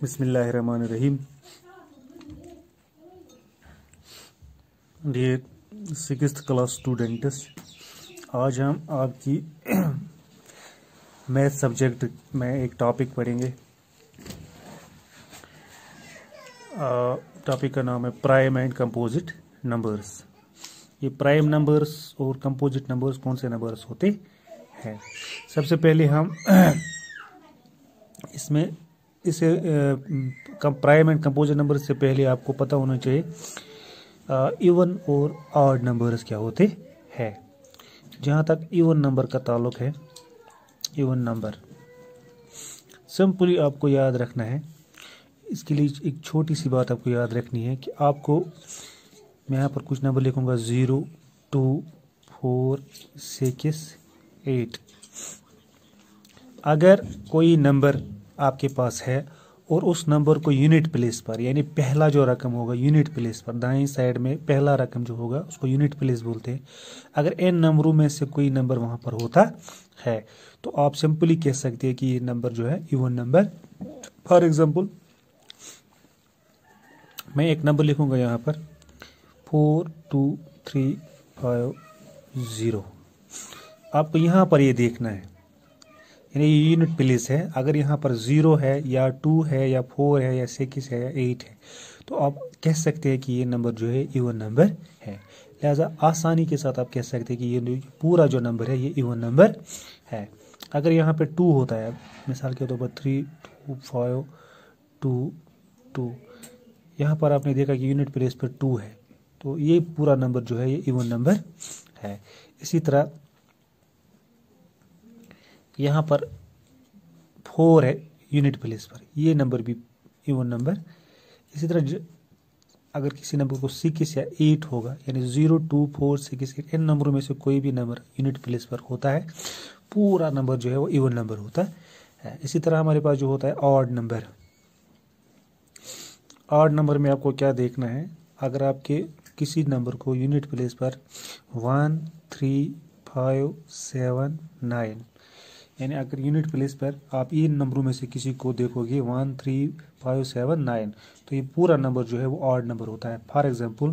बिस्मिल्लाहिर्रहमानिर्रहीम। Dear 6th class students, आज हम आपकी मैथ सब्जेक्ट में एक टॉपिक पढ़ेंगे। टॉपिक का नाम है प्राइम एंड कंपोजिट नंबर्स। ये प्राइम नंबर्स और कंपोजिट नंबर्स कौन से नंबर्स होते हैं। सबसे पहले हम इसे प्राइम एंड कंपोजिट नंबर से पहले आपको पता होना चाहिए इवन और ऑड नंबर्स क्या होते हैं। जहाँ तक इवन नंबर का ताल्लुक है, इवन नंबर सिंपली आपको याद रखना है। इसके लिए एक छोटी सी बात आपको याद रखनी है कि आपको मैं यहाँ पर कुछ नंबर लिखूंगा 0, 2, 4, 6, 8। अगर कोई नंबर आपके पास है और उस नंबर को यूनिट प्लेस पर, यानी पहला जो रकम होगा यूनिट प्लेस पर, दाएं साइड में पहला रकम जो होगा उसको यूनिट प्लेस बोलते हैं। अगर इन नंबरों में से कोई नंबर वहां पर होता है तो आप सिंपली कह सकते हैं कि ये नंबर जो है इवन नंबर। फॉर एग्जांपल मैं एक नंबर लिखूंगा यहाँ पर 42350। आपको यहाँ पर ये देखना है, यानी ये यूनिट प्लेस है। अगर यहाँ पर 0 है या 2 है या 4 है या 6 है या 8 है तो आप कह सकते हैं कि ये नंबर जो है इवन नंबर है। लिहाजा आसानी के साथ आप कह सकते हैं कि ये पूरा जो नंबर है ये इवन नंबर है। अगर यहाँ पे 2 होता है, मिसाल के तौर पर 3, 2, 5, 2, 2, यहाँ पर आपने देखा कि यूनिट प्लेस पर 2 है तो ये पूरा नंबर जो है ये इवन नंबर है। इसी तरह यहाँ पर 4 है यूनिट प्लेस पर, ये नंबर भी इवन नंबर। इसी तरह अगर किसी नंबर को 6 या 8 होगा, यानी 0, 2, 4, 6, 8, इन नंबरों में से कोई भी नंबर यूनिट प्लेस पर होता है, पूरा नंबर जो है वो इवन नंबर होता है। इसी तरह हमारे पास जो होता है ऑड नंबर। ऑड नंबर में आपको क्या देखना है, अगर आपके किसी नंबर को यूनिट प्लेस पर 1, 3, 5, 7, 9, यानी अगर यूनिट प्लेस पर आप इन नंबरों में से किसी को देखोगे 1, 3, 5, 7, 9 तो ये पूरा नंबर जो है वो ऑड नंबर होता है। For example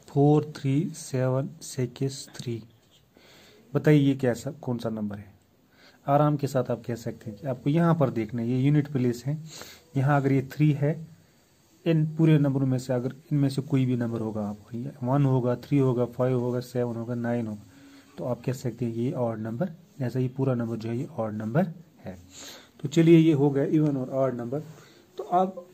4, 3, 7, 6, 3। बताइए ये कैसा कौन सा नंबर है। आराम के साथ आप कह सकते हैं कि आपको यहाँ पर देखना है, ये यूनिट प्लेस है। यहाँ अगर ये 3 है, इन पूरे नंबरों में से अगर इनमें से कोई भी नंबर होगा, आपको 1 होगा, 3 होगा, 5 होगा, 7 होगा, 9 होगा, तो आप कह सकते हैं ये ऑड नंबर। जैसा ये पूरा नंबर जो है ये ऑड नंबर है। तो चलिए ये हो गया इवन और ऑड नंबर। तो अब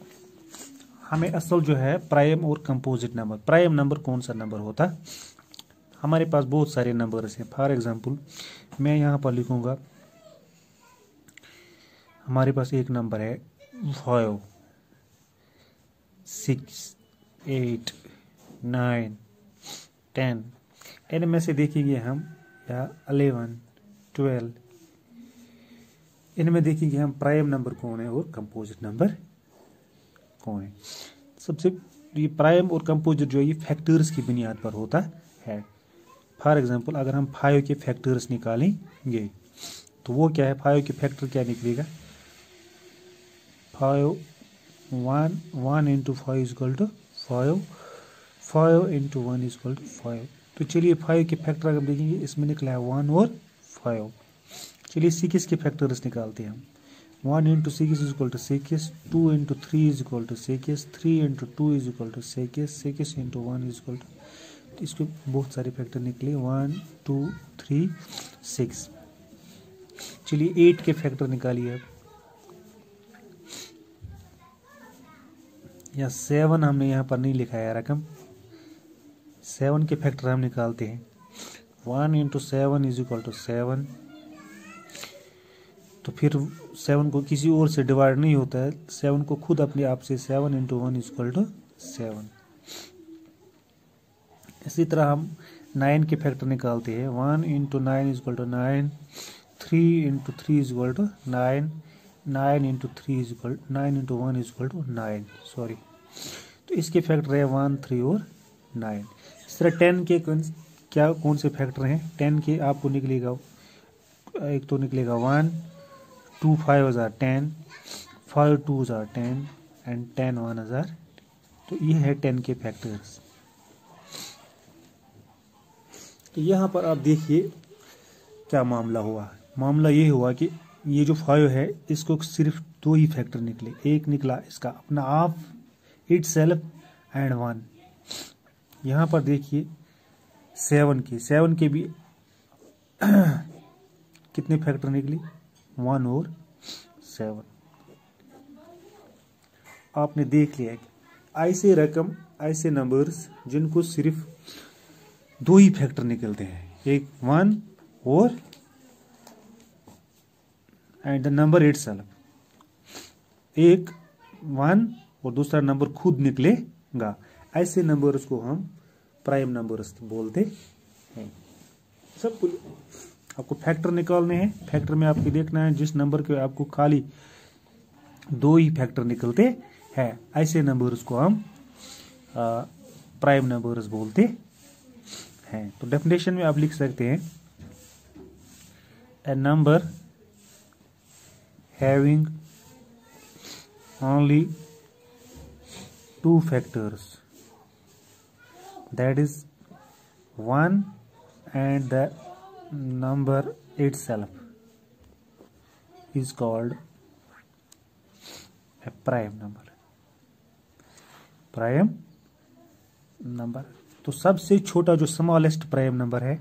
हमें असल जो है प्राइम और कंपोजिट नंबर। प्राइम नंबर कौन सा नंबर होता है। हमारे पास बहुत सारे नंबर्स हैं। फॉर एग्जांपल मैं यहाँ पर लिखूंगा, हमारे पास एक नंबर है 5, 6, 8, 9, 10। इनमें से देखेंगे हम या 11, 12, इनमें देखेंगे हम प्राइम नंबर कौन है और कंपोजिट नंबर कौन है। सबसे ये प्राइम और कंपोजिट जो है ये फैक्टर्स की बुनियाद पर होता है। फॉर एग्जांपल अगर हम 5 के फैक्टर्स निकालेंगे तो वो क्या है, 5 के फैक्टर क्या निकलेगा, 5 1 into 5 equal to 5, 5 into 1 equal to 5। तो चलिए 5 के फैक्टर अगर देखेंगे इसमें निकला है 1 और 5। चलिए 6 के फैक्टर्स निकालते हैं हम। 1 into 6 equal to 6, 2 into 3 equal to 6, 3 into 2 equal to 6, 6 into 1 equal to, तो इसके बहुत सारे फैक्टर निकले 1, 2, 3, 6। चलिए 8 के फैक्टर निकालिए अब, या 7 हमने यहाँ पर नहीं लिखा है रकम। 7 के फैक्टर हम निकालते हैं। 1 इंटू 7 इज इक्वल टू 7। तो फिर 7 को किसी और से डिवाइड नहीं होता है, 7 को खुद अपने आप से 7 इंटू 1 इज इक्वल टू 7। इसी तरह हम 9 के फैक्टर निकालते हैं। 1 into 9 is equal to 9, 3 into 3 is equal to 9, 9 into 3 is equal 9 into 1 is equal to 9, sorry. तो इसके फैक्टर है 1, 3 और 9। इस तरह 10 के कौन से फैक्टर हैं। 10 के आपको निकलेगा, एक तो निकलेगा 1, 2 5s are 10, 5 2s are 10 and 10 1s are, तो ये है 10 के फैक्टर्स। तो यहाँ पर आप देखिए क्या मामला हुआ। मामला ये हुआ कि ये जो 5 है इसको सिर्फ दो ही फैक्टर निकले, एक निकला इसका अपना आप इट सेल्फ एंड 1। यहाँ पर देखिए 7 के भी कितने फैक्टर निकले, 1 और 7। आपने देख लिया कि ऐसे रकम, ऐसे नंबर्स जिनको सिर्फ दो ही फैक्टर निकलते हैं, एक 1 और एंड द नंबर इटसेल्फ, एक 1 और दूसरा नंबर खुद निकलेगा, ऐसे नंबर्स को हम प्राइम नंबर्स बोलते हैं। सब आपको फैक्टर निकालने हैं। फैक्टर में आपको देखना है जिस नंबर के आपको खाली दो ही फैक्टर निकलते हैं, ऐसे नंबर्स को हम प्राइम नंबर्स बोलते हैं। तो डेफिनेशन में आप लिख सकते हैं a number having only 2 factors, that is 1 and the number itself, is called a prime number। Prime number, तो सबसे छोटा जो स्मॉलेस्ट प्राइम नंबर है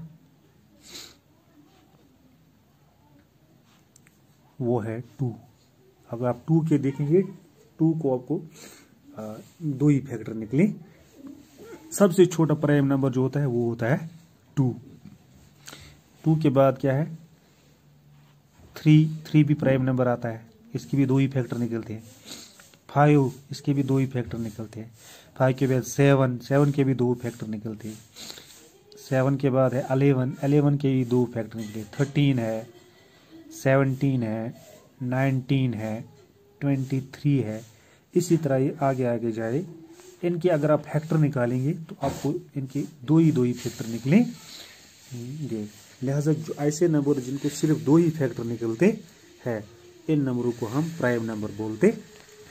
वो है 2। अगर आप 2 के देखेंगे, 2 को आपको दो ही फैक्टर निकले। सबसे छोटा प्राइम नंबर जो होता है वो होता है 2। 2 के बाद क्या है 3 भी प्राइम नंबर आता है, इसकी भी दो ही फैक्टर निकलते हैं। 5, इसके भी दो ही फैक्टर निकलते हैं। 5 के बाद 7 के भी दो फैक्टर निकलते हैं। 7 के बाद है 11 के भी दो फैक्टर निकले। 13 है, 17 है, 19 है, 23 है। इसी तरह ये आगे आगे जाए। इनके अगर आप फैक्टर निकालेंगे तो आपको इनके दो ही फैक्टर निकलेंगे। लिहाजा जो ऐसे नंबर जिनको सिर्फ दो ही फैक्टर निकलते हैं, इन नंबरों को हम प्राइम नंबर बोलते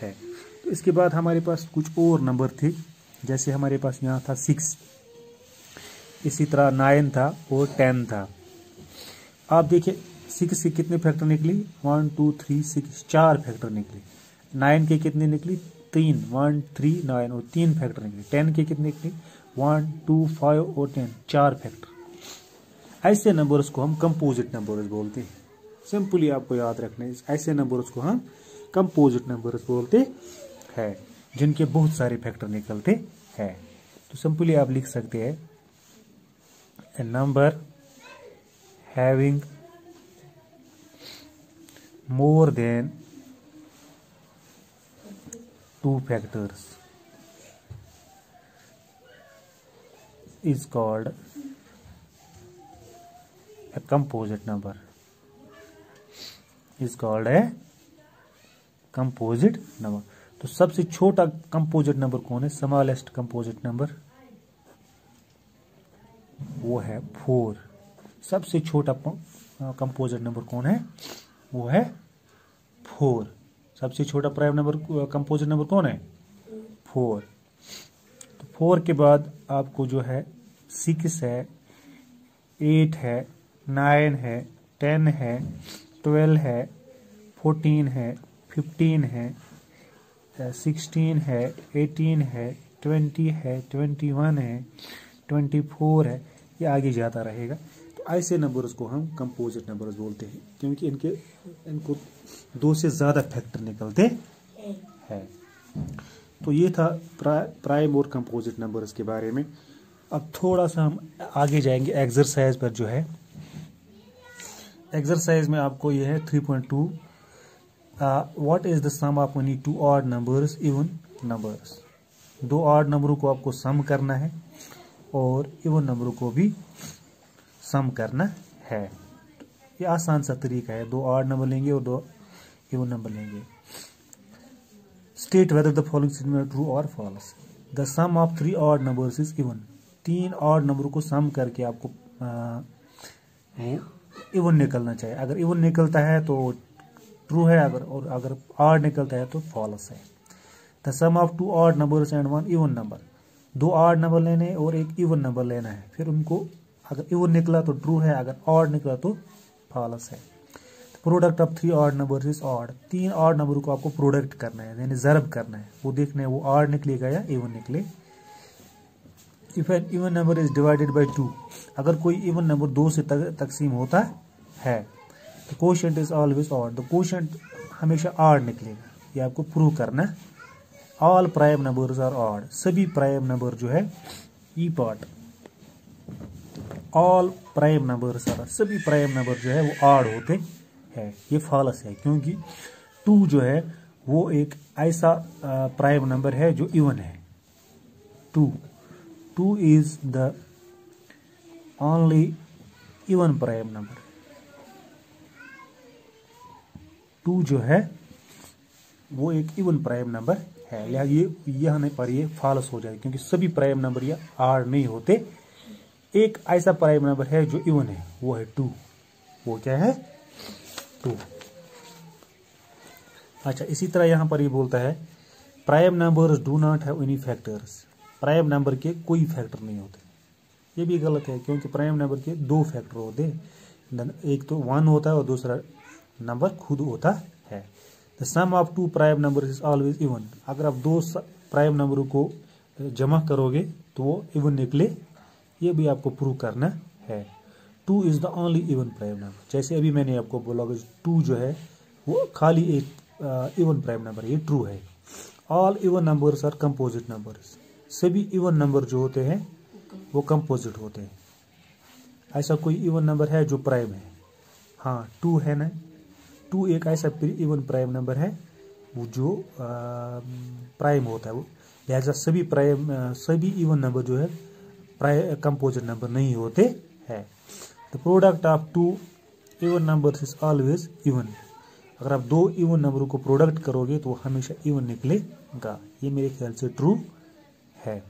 हैं। तो इसके बाद हमारे पास कुछ और नंबर थे, जैसे हमारे पास यहाँ था 6, इसी तरह 9 था और 10 था। आप देखिए 6 के कितने फैक्टर निकली, 1 2 3 6, 4 फैक्टर निकले। 9 के कितने निकली, 3, 1 3 9 और 3 फैक्टर निकले। 10 के कितने निकले, 1 2 5 और 10, 4 फैक्टर। ऐसे नंबर्स को हम कंपोजिट नंबर्स बोलते हैं। सिंपली आपको याद रखना है, ऐसे नंबर्स को हम कंपोजिट नंबर्स बोलते हैं जिनके बहुत सारे फैक्टर निकलते हैं। तो सिंपली आप लिख सकते हैं a number having more than 2 factors is called a composite number, is called a composite number। तो सबसे छोटा कंपोजिट नंबर कौन है, स्मॉलेस्ट कंपोजिट नंबर, वो है 4। सबसे छोटा कंपोजिट नंबर कौन है, वो है 4। सबसे छोटा प्राइम नंबर कंपोजिट नंबर कौन है, 4। तो 4 के बाद आपको जो है 6 है, 8 है, 9 है, 10 है, 12 है, 14 है, 15 है, 16 है, 18 है, 20 है, 21 है, 24 है, ये आगे जाता रहेगा। तो ऐसे नंबर्स को हम कंपोजिट नंबर्स बोलते हैं क्योंकि इनको 2 से ज़्यादा फैक्टर निकलते हैं। तो ये था प्राइम और कंपोजिट नंबर्स के बारे में। अब थोड़ा सा हम आगे जाएंगे एक्सरसाइज पर। जो है एक्सरसाइज में आपको ये है 3.2 what is the sum of any 2 odd numbers even numbers. 2 odd नंबरों को आपको सम करना है और इवन नंबरों को भी सम करना है। ये आसान सा तरीका है, 2 ऑड नंबर लेंगे और 2 इवन नंबर लेंगे। State whether the following statement true और false. The sum of 3 odd numbers is even. 3 odd नंबरों को सम करके आपको इवन निकलना चाहिए। अगर इवन निकलता है तो ट्रू है, अगर ऑड निकलता है तो फॉल्स है। The sum of two odd numbers and one even number, दो ऑड नंबर लेने हैं और एक इवन नंबर लेना है, फिर उनको अगर इवन निकला तो ट्रू है, अगर ऑड निकला तो फॉल्स है। Product of three odd numbers is odd, तीन ऑड नंबर को आपको प्रोडक्ट करना है, यानी ज़रब करना है, वो देखना है वो ऑड निकलेगा या इवन निकले। If an even number is divided by two, अगर कोई इवन नंबर दो से तकसीम होता है, तो कोशेंट इज ऑलवेज ऑड, तो कोशेंट हमेशा ऑड निकलेगा, ये आपको प्रूव करना है। All prime numbers are odd, सभी प्राइम नंबर जो है e part, all prime numbers are, सभी प्राइम नंबर जो है वो ऑड होते हैं, ये फॉल्स है, क्योंकि टू जो है वो एक ऐसा प्राइम नंबर है जो इवन है। Two is the only even prime number, two जो है वो एक इवन प्राइम नंबर है, लिहाजा ये यहाँ पर ये फॉल्स हो जाए, क्योंकि सभी प्राइम नंबर ये ऑड नहीं होते, एक ऐसा प्राइम नंबर है जो इवन है, वो है टू, वो क्या है टू। अच्छा, इसी तरह यहाँ पर ये बोलता है prime numbers do not have any factors, prime number के कोई फैक्टर नहीं होते, ये भी गलत है, क्योंकि प्राइम नंबर के दो फैक्टर होते हैं, एक तो वन होता है और दूसरा नंबर खुद होता है। The sum of two prime number is always even, अगर आप दो प्राइम नंबरों को जमा करोगे तो वो इवन निकले, ये भी आपको प्रूव करना है। Two is the only even prime number, जैसे अभी मैंने आपको बोला कि टू जो है वो खाली एक इवन प्राइम नंबर, ये ट्रू है। All even numbers are composite numbers, सभी इवन नंबर जो होते हैं वो कंपोजिट होते हैं, ऐसा कोई इवन नंबर है जो प्राइम है, हाँ टू है ना, टू एक ऐसा इवन प्राइम नंबर है वो जो प्राइम होता है, वो लिहाजा सभी इवन नंबर जो है कंपोजिट नंबर नहीं होते हैं। The product of two even numbers is always even, अगर आप दो इवन नंबरों को प्रोडक्ट करोगे तो हमेशा इवन निकलेगा, ये मेरे ख्याल से ट्रू है।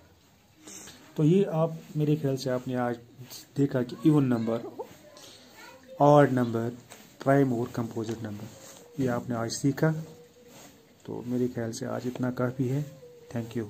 तो ये आप मेरे ख्याल से आपने आज देखा कि even number, odd number, prime और कंपोजिट नंबर, ये आपने आज सीखा, तो मेरे ख्याल से आज इतना काफ़ी है। Thank you.